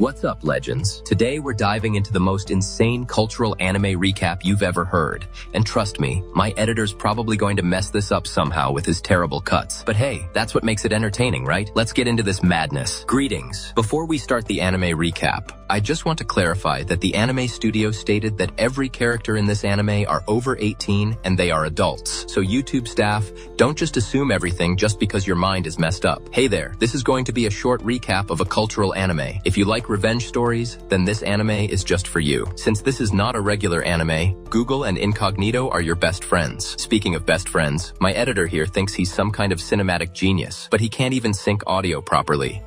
What's up, legends? Today we're diving into the most insane cultural anime recap you've ever heard. And trust me, my editor's probably going to mess this up somehow with his terrible cuts. But hey, that's what makes it entertaining, right? Let's get into this madness. Greetings. Before we start the anime recap, I just want to clarify that the anime studio stated that every character in this anime are over 18 and they are adults. So YouTube staff, don't just assume everything just because your mind is messed up. Hey there, this is going to be a short recap of a cultural anime. If you like revenge stories, then this anime is just for you. Since this is not a regular anime, Google and Incognito are your best friends. Speaking of best friends, my editor here thinks he's some kind of cinematic genius, but he can't even sync audio properly.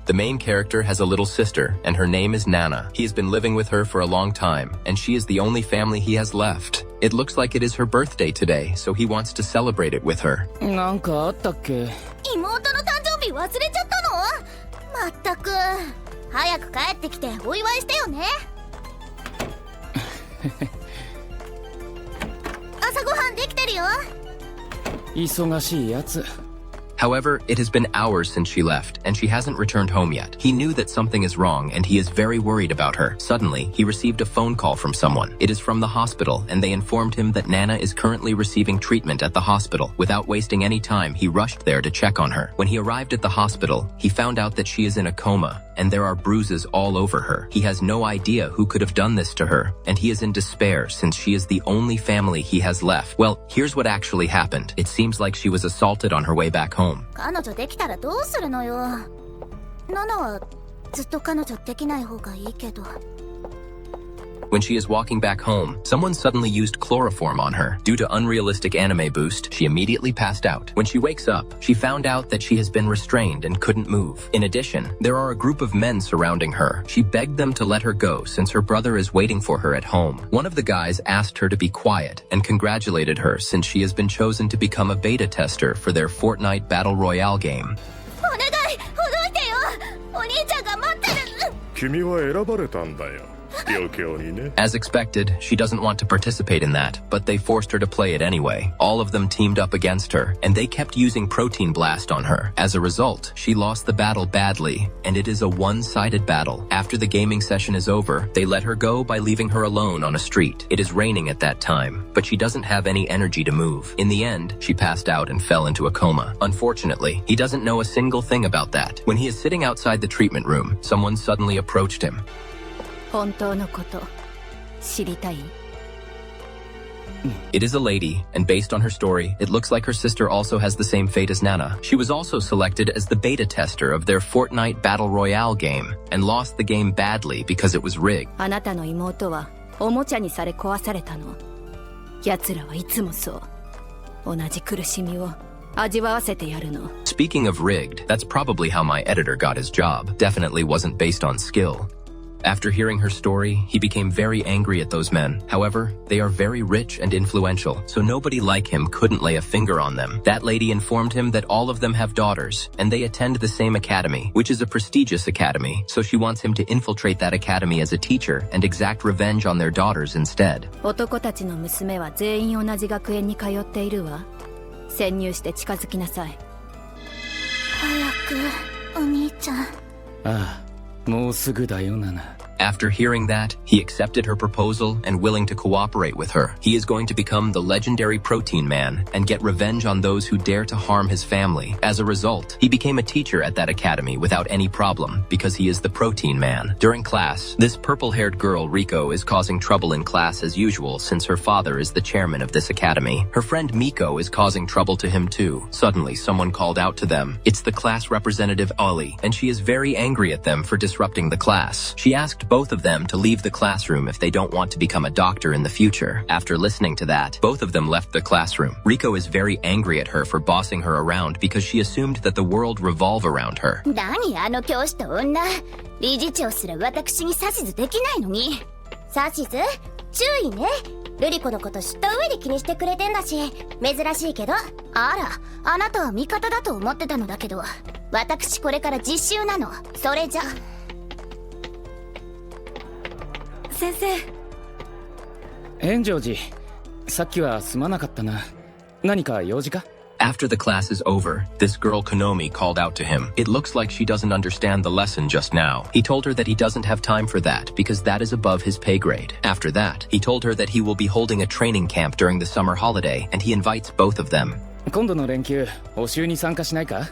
The main character has a little sister, and her name is Nana. He has been living with her for a long time, and she is the only family he has left. It looks like it is her birthday today, so he wants to celebrate it with her. なんかあったっけ？妹の誕生日忘れちゃったの？まったく。早く帰ってきてお祝いしてよね。朝ごはんできてるよ。忙しいやつ。 However, it has been hours since she left, and she hasn't returned home yet. He knew that something is wrong, and he is very worried about her. Suddenly, he received a phone call from someone. It is from the hospital, and they informed him that Nana is currently receiving treatment at the hospital. Without wasting any time, he rushed there to check on her. When he arrived at the hospital, he found out that she is in a coma, and there are bruises all over her. He has no idea who could have done this to her, and he is in despair since she is the only family he has left. Well, here's what actually happened. It seems like she was assaulted on her way back home. 彼女できたらどうするのよ。ナナはずっと彼女できない方がいいけど。 When she is walking back home, someone suddenly used chloroform on her. Due to unrealistic anime boost, she immediately passed out. When she wakes up, she found out that she has been restrained and couldn't move. In addition, there are a group of men surrounding her. She begged them to let her go since her brother is waiting for her at home. One of the guys asked her to be quiet and congratulated her since she has been chosen to become a beta tester for their Fortnite Battle Royale game. お願い、ほどいてよ。お兄ちゃんが待ってる。君は選ばれたんだよ。 As expected, she doesn't want to participate in that, but they forced her to play it anyway. All of them teamed up against her, and they kept using Protein Blast on her. As a result, she lost the battle badly, and it is a one-sided battle. After the gaming session is over, they let her go by leaving her alone on a street. It is raining at that time, but she doesn't have any energy to move. In the end, she passed out and fell into a coma. Unfortunately, he doesn't know a single thing about that. When he is sitting outside the treatment room, someone suddenly approached him. 本当のこと知りたい？ It is a lady, and based on her story, it looks like her sister also has the same fate as Nana. She was also selected as the beta tester of their Fortnite Battle Royale game, and lost the game badly because it was rigged. あなたの妹はおもちゃにされ壊されたの。奴らはいつもそう。同じ苦しみを味わわせてやるの。 Speaking of rigged, that's probably how my editor got his job. Definitely wasn't based on skill. After hearing her story, he became very angry at those men. However, they are very rich and influential, so nobody like him couldn't lay a finger on them. That lady informed him that all of them have daughters, and they attend the same academy, which is a prestigious academy, so she wants him to infiltrate that academy as a teacher and exact revenge on their daughters instead. 男たちの娘は全員同じ学園に通っているわ。潜入して近づきなさい。早く、お兄ちゃん。ああ、もうすぐだよ、ナナ。 After hearing that, he accepted her proposal and willing to cooperate with her. He is going to become the legendary Protein Man and get revenge on those who dare to harm his family. As a result, he became a teacher at that academy without any problem because he is the Protein Man. During class, this purple-haired girl, Riko, is causing trouble in class as usual since her father is the chairman of this academy. Her friend Miko is causing trouble to him too. Suddenly, someone called out to them. It's the class representative Ollie, and she is very angry at them for disrupting the class. She asked both of them to leave the classroom if they don't want to become a doctor in the future. After listening to that, both of them left the classroom. Riko is very angry at her for bossing her around because she assumed that the world revolve around her. 何あの教師と女。理事長すら私に指図できないのに。指図？注意ね。ルリコのこと知った上で気にしてくれてんだし、珍しいけど。あら、あなたは味方だと思ってたのだけど、私これから実習なの。それじゃ。先生。炎上寺、さっきはすまなかったな。何か用事か？ After the class is over, this girl Konomi called out to him. It looks like she doesn't understand the lesson just now. He told her that he doesn't have time for that because that is above his pay grade. After that, he told her that he will be holding a training camp during the summer holiday and he invites both of them. 今度の連休補習に参加しないか？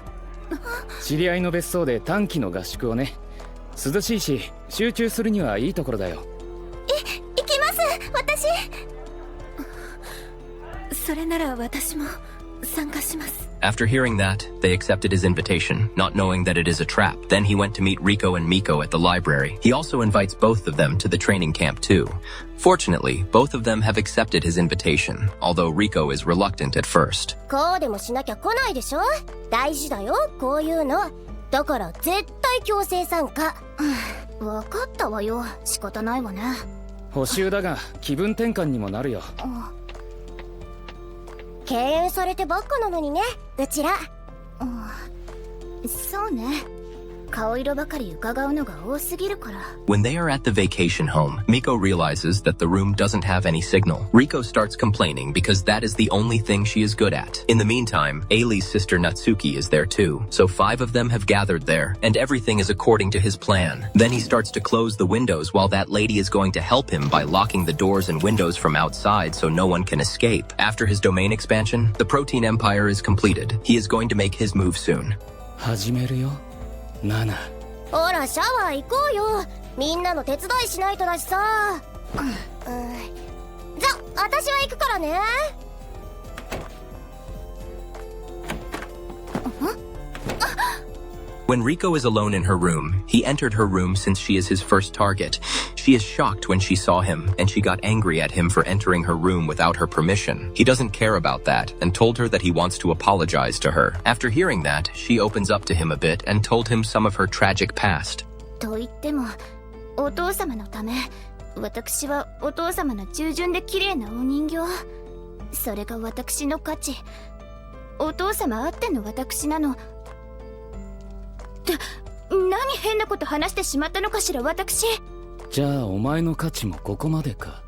知り合いの別荘で短期の合宿をね。涼しいし集中するにはいいところだよ。行きます。私それなら私も参加します。 After hearing that, they accepted his invitation, not knowing that it is a trap. Then he went to meet Riko and Miko at the library. He also invites both of them to the training camp too. Fortunately, both of them have accepted his invitation, although Riko is reluctant at first. こうでもしなきゃ来ないでしょ。大事だよ、こういうの。だから絶対強制参加。わかったわよ。仕方ないわね。補習だが気分転換にもなるよ。敬遠されてばっかなのにね、うちら。そうね。顔色ばかり伺うのが多すぎるから。 When they are at the vacation home, Miko realizes that the room doesn't have any signal. Riko starts complaining because that is the only thing she is good at. In the meantime, Ailey's sister Natsuki is there too. So 5 of them have gathered there, and everything is according to his plan. Then he starts to close the windows while that lady is going to help him by locking the doors and windows from outside so no one can escape. After his domain expansion, the Protein Empire is completed. He is going to make his move soon. 始めるよ。7。ほらシャワー行こうよ。みんなの手伝いしないとだしさ。じゃ私は行くからね。When Riko is alone in her room, he entered her room since she is his first target. She is shocked when she saw him, and she got angry at him for entering her room without her permission. He doesn't care about that, and told her that he wants to apologize to her. After hearing that, she opens up to him a bit and told him some of her tragic past. と言っても、お父様のため、私はお父様の従順で綺麗なお人形。それが私の価値。お父様あっての私なの。って何変なこと話してしまったのかしら私。じゃあお前の価値もここまでか。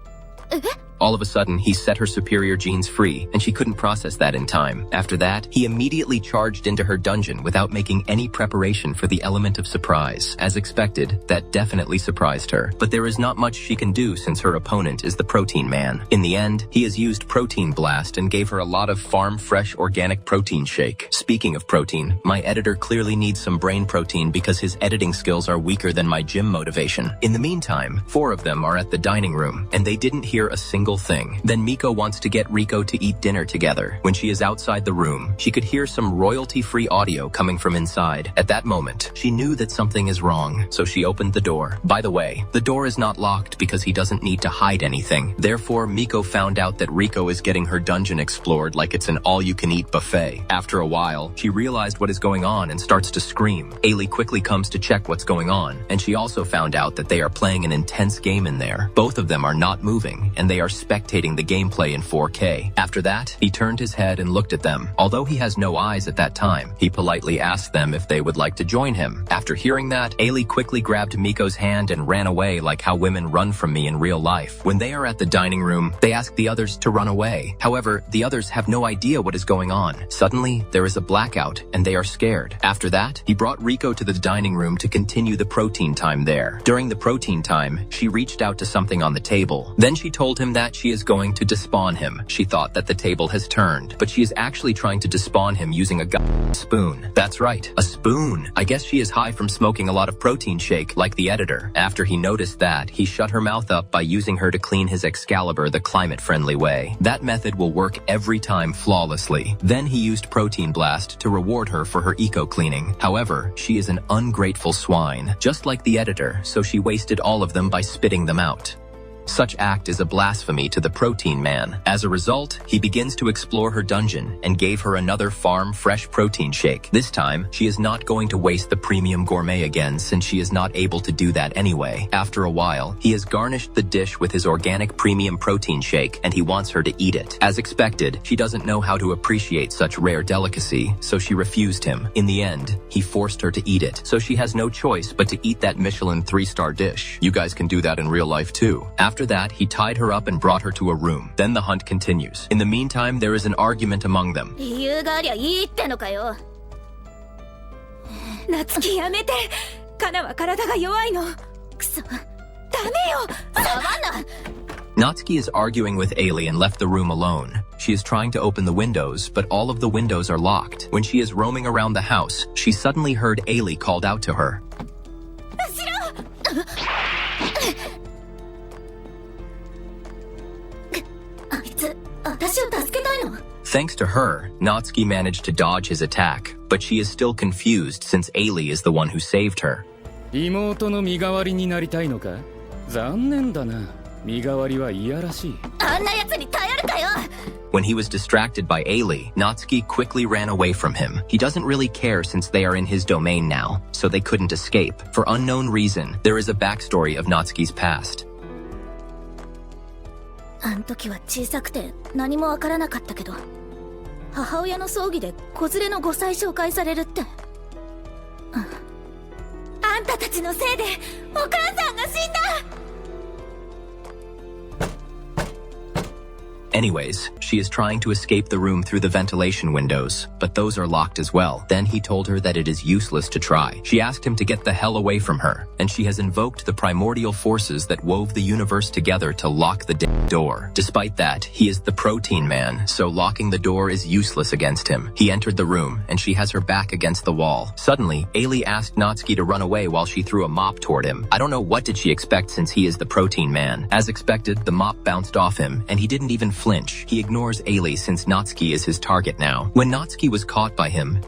えAll of a sudden, he set her superior genes free, and she couldn't process that in time. After that, he immediately charged into her dungeon without making any preparation for the element of surprise. As expected, that definitely surprised her. But there is not much she can do since her opponent is the Protein Man. In the end, he has used Protein Blast and gave her a lot of farm-fresh organic protein shake. Speaking of protein, my editor clearly needs some brain protein because his editing skills are weaker than my gym motivation. In the meantime, 4 of them are at the dining room, and they didn't hear a single thing. Then Miko wants to get Riko to eat dinner together. When she is outside the room, she could hear some royalty-free audio coming from inside. At that moment, she knew that something is wrong, so she opened the door. By the way, the door is not locked because he doesn't need to hide anything. Therefore, Miko found out that Riko is getting her dungeon explored like it's an all-you-can-eat buffet. After a while, she realized what is going on and starts to scream. Ailey quickly comes to check what's going on, and she also found out that they are playing an intense game in there. Both of them are not moving, and they are spectating the gameplay in 4K. After that, he turned his head and looked at them. Although he has no eyes at that time, he politely asked them if they would like to join him. After hearing that, Ailey quickly grabbed Miko's hand and ran away like how women run from me in real life. When they are at the dining room, they ask the others to run away. However, the others have no idea what is going on. Suddenly, there is a blackout, and they are scared. After that, he brought Riko to the dining room to continue the protein time there. During the protein time, she reached out to something on the table. Then she told him that she is going to despawn him. She thought that the table has turned, but she is actually trying to despawn him using a spoon. That's right, a spoon. I guess she is high from smoking a lot of protein shake, like the editor. After he noticed that, he shut her mouth up by using her to clean his Excalibur the climate-friendly way. That method will work every time flawlessly. Then he used Protein Blast to reward her for her eco-cleaning. However, she is an ungrateful swine, just like the editor, so she wasted all of them by spitting them out. Such act is a blasphemy to the Protein Man. As a result, he begins to explore her dungeon and gave her another farm fresh protein shake. This time, she is not going to waste the premium gourmet again since she is not able to do that anyway. After a while, he has garnished the dish with his organic premium protein shake and he wants her to eat it. As expected, she doesn't know how to appreciate such rare delicacy, so she refused him. In the end, he forced her to eat it, so she has no choice but to eat that Michelin 3-star dish. You guys can do that in real life too. After After that, he tied her up and brought her to a room. Then the hunt continues. In the meantime, there is an argument among them. 理由がありゃいいってのかよ。夏希やめて。カナは体が弱いの。くそ。ダメよ。サバンナ。 Natsuki is arguing with Ailey and left the room alone. She is trying to open the windows, but all of the windows are locked. When she is roaming around the house, she suddenly heard Ailey called out to her. 後ろ。あいつ、私を助けたいの？ Thanks to her, Natsuki managed to dodge his attack, but she is still confused since Ailey is the one who saved her. 妹の身代わりになりたいのか？残念だな。身代わりはいやらしい。あんな奴に頼るかよ。 When he was distracted by Ailey, Natsuki quickly ran away from him. He doesn't really care since they are in his domain now, so they couldn't escape. For unknown reason, there is a backstory of Natsuki's past. あん時は小さくて何もわからなかったけど、母親の葬儀で子連れの5歳紹介されるって。あんたたちのせいでお母さんが死んだ。 Anyways, she is trying to escape the room through the ventilation windows, but those are locked as well. Then he told her that it is useless to try. She asked him to get the hell away from her, and she has invoked the primordial forces that wove the universe together to lock the door. Despite that, he is the protein man, so locking the door is useless against him. He entered the room, and she has her back against the wall. Suddenly, Ailey asked Natsuki to run away while she threw a mop toward him. I don't know what did she expect since he is the protein man. As expected, the mop bounced off him, and he didn't even flinch. He ignores Ailey since Natsuki is his target now. When Natsuki was caught by him,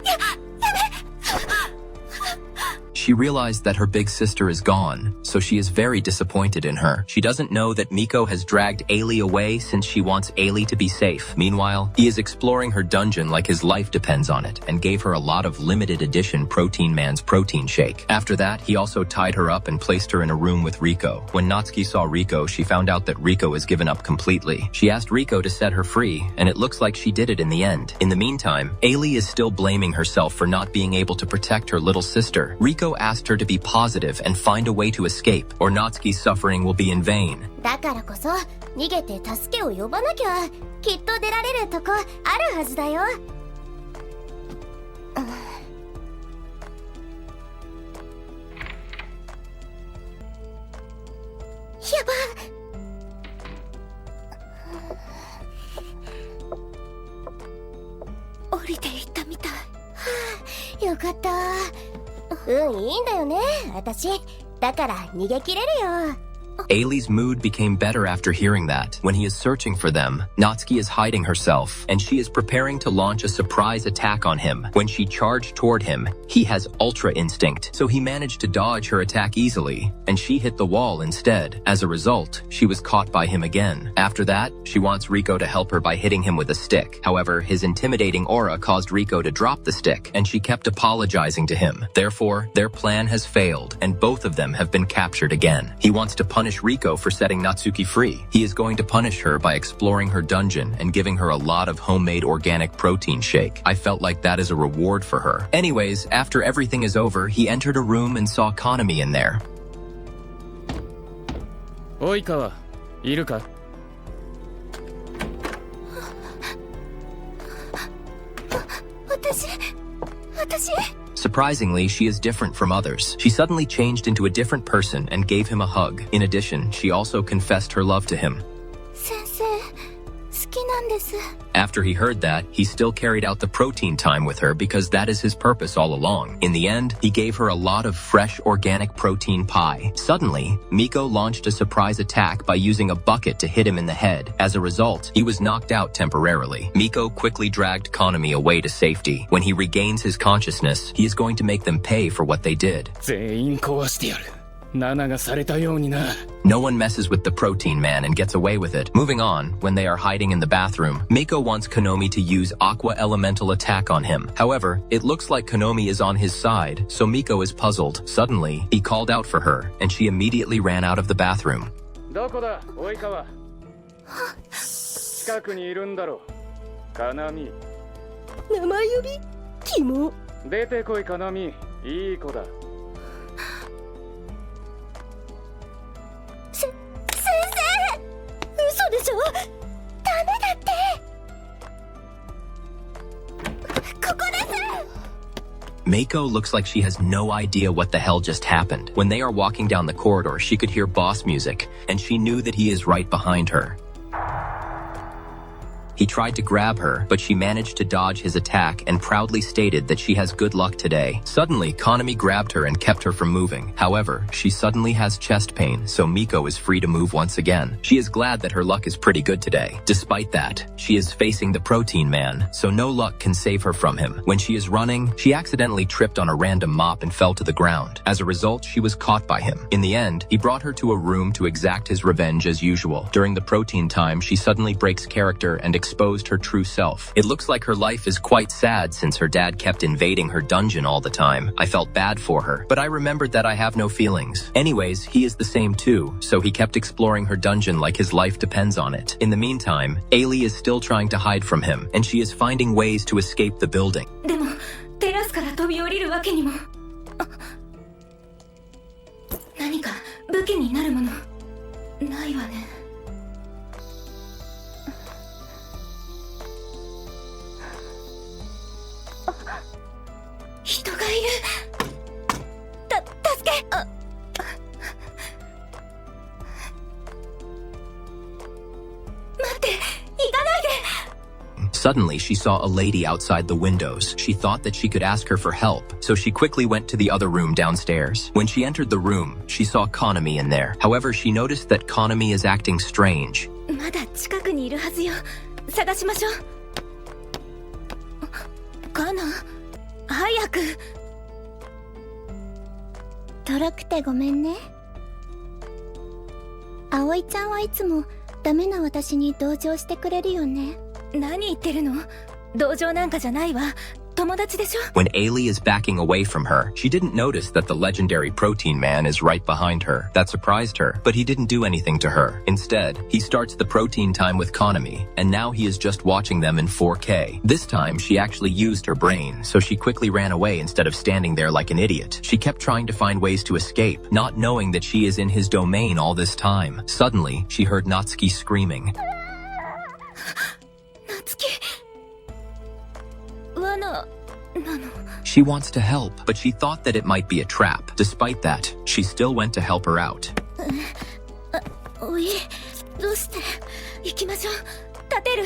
she realized that her big sister is gone, so she is very disappointed in her. She doesn't know that Miko has dragged Ailey away since she wants Ailey to be safe. Meanwhile, he is exploring her dungeon like his life depends on it and gave her a lot of limited edition Protein Man's protein shake. After that, he also tied her up and placed her in a room with Riko. When Natsuki saw Riko, she found out that Riko has given up completely. She asked Riko to set her free, and it looks like she did it in the end. In the meantime, Ailey is still blaming herself for not being able to protect her little sister. Riko asked her to be positive and find a way to escape, or Natsuki's suffering will be in vain. だからこそ逃げて助けを呼ばなきゃきっと出られるとこあるはずだよ。やば。降りていったみたい。はあ、よかった。運いいんだよね、私。だから逃げ切れるよ。Ailey's mood became better after hearing that. When he is searching for them, Natsuki is hiding herself, and she is preparing to launch a surprise attack on him. When she charged toward him, he has Ultra Instinct, so he managed to dodge her attack easily, and she hit the wall instead. As a result, she was caught by him again. After that, she wants Riko to help her by hitting him with a stick. However, his intimidating aura caused Riko to drop the stick, and she kept apologizing to him. Therefore, their plan has failed, and both of them have been captured again. He wants to punish Riko for setting Natsuki free. He is going to punish her by exploring her dungeon and giving her a lot of homemade organic protein shake. I felt like that is a reward for her. Anyways, after everything is over, he entered a room and saw Kanami in there. おい川、いるか？私 Surprisingly, she is different from others. She suddenly changed into a different person and gave him a hug. In addition, she also confessed her love to him. 先生、好きなんです。 After he heard that, he still carried out the protein time with her because that is his purpose all along. In the end, he gave her a lot of fresh organic protein pie. Suddenly, Miko launched a surprise attack by using a bucket to hit him in the head. As a result, he was knocked out temporarily. Miko quickly dragged Kanami away to safety. When he regains his consciousness, he is going to make them pay for what they did. 全員壊してやる。7がされたようにな。No one messes with the protein man and gets away with it. Moving on, when they are hiding in the bathroom, Miko wants Konomi to use Aqua Elemental attack on him. However, it looks like Konomi is on his side, so Miko is puzzled. Suddenly, he called out for her, and she immediately ran out of the bathroom. どこだ、おい川。近くにいるんだろ。カナミ。名前呼び？キモ。出てこいカナミ。いい子だ。先生嘘でしょ。ダメだって。ここです。 Mako looks like she has no idea what the hell just happened. When they are walking down the corridor, she could hear boss music, and she knew that he is right behind her. He tried to grab her, but she managed to dodge his attack and proudly stated that she has good luck today. Suddenly, Konami grabbed her and kept her from moving. However, she suddenly has chest pain, so Miko is free to move once again. She is glad that her luck is pretty good today. Despite that, she is facing the protein man, so no luck can save her from him. When she is running, she accidentally tripped on a random mop and fell to the ground. As a result, she was caught by him. In the end, he brought her to a room to exact his revenge as usual. During the protein time, she suddenly breaks character and exposed her true self. It looks like her life is quite sad since her dad kept invading her dungeon all the time. I felt bad for her, but I remembered that I have no feelings. Anyways, he is the same too, so he kept exploring her dungeon like his life depends on it. In the meantime, Ailey is still trying to hide from him, and she is finding ways to escape the building. でもテラスから飛び降りるわけにも。何か武器になるものないわね。人がいる。助け。待って、行かないで。 Suddenly, she saw a lady outside the windows. She thought that she could ask her for help, so she quickly went to the other room downstairs. When she entered the room, she saw Konami in there. However, she noticed that Konami is acting strange. まだ近くにいるはずよ。探しましょう。カナ、早く。とろくてごめんね。葵ちゃんはいつもダメな私に同情してくれるよね。何言ってるの？同情なんかじゃないわ。友達でしょ。 When Ailey is backing away from her, she didn't notice that the legendary protein man is right behind her. That surprised her, but he didn't do anything to her. Instead, he starts the protein time with Konami, and now he is just watching them in 4K. This time, she actually used her brain, so she quickly ran away instead of standing there like an idiot. She kept trying to find ways to escape, not knowing that she is in his domain all this time. Suddenly, she heard Natsuki screaming. 夏希。罠なの。 She wants to help, but she thought that it might be a trap. Despite that, she still went to help her out. おい、どうして？行きましょう。立てる。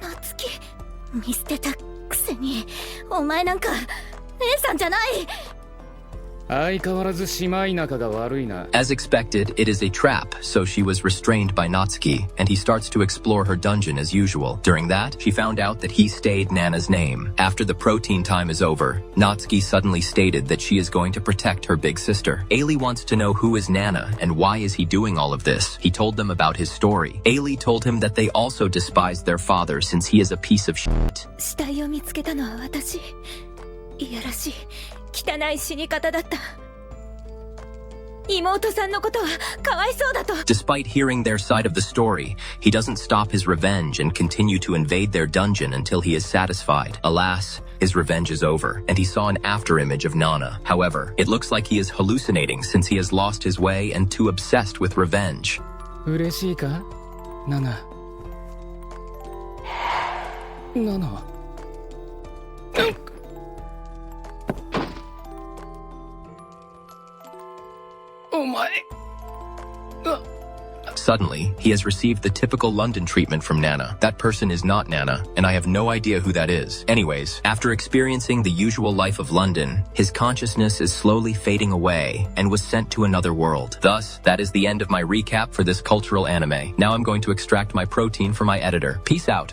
夏希。見捨てたくせに、お前なんか姉さんじゃない。 相変わらず姉妹仲が悪いな。 As expected, it is a trap, so she was restrained by Natsuki, and he starts to explore her dungeon as usual. During that, she found out that he stayed Nana's name. After the protein time is over, Natsuki suddenly stated that she is going to protect her big sister. Ailey wants to know who is Nana and why is he doing all of this. He told them about his story. Ailey told him that they also despised their father since he is a piece of shit. 死体を見つけたのは私。いやらしい。 汚い死に方だった。妹さんのことはかわいそうだと。 Despite hearing their side of the story, he doesn't stop his revenge and continue to invade their dungeon until he is satisfied. Alas, his revenge is over, and he saw an afterimage of Nana. However, it looks like he is hallucinating since he has lost his way and too obsessed with revenge. 嬉しいか、ナナ。ナナ。 Suddenly, he has received the typical London treatment from Nana. That person is not Nana, and I have no idea who that is. Anyways, after experiencing the usual life of London, his consciousness is slowly fading away and was sent to another world. Thus, that is the end of my recap for this cultural anime. Now I'm going to extract my protein for my editor. Peace out.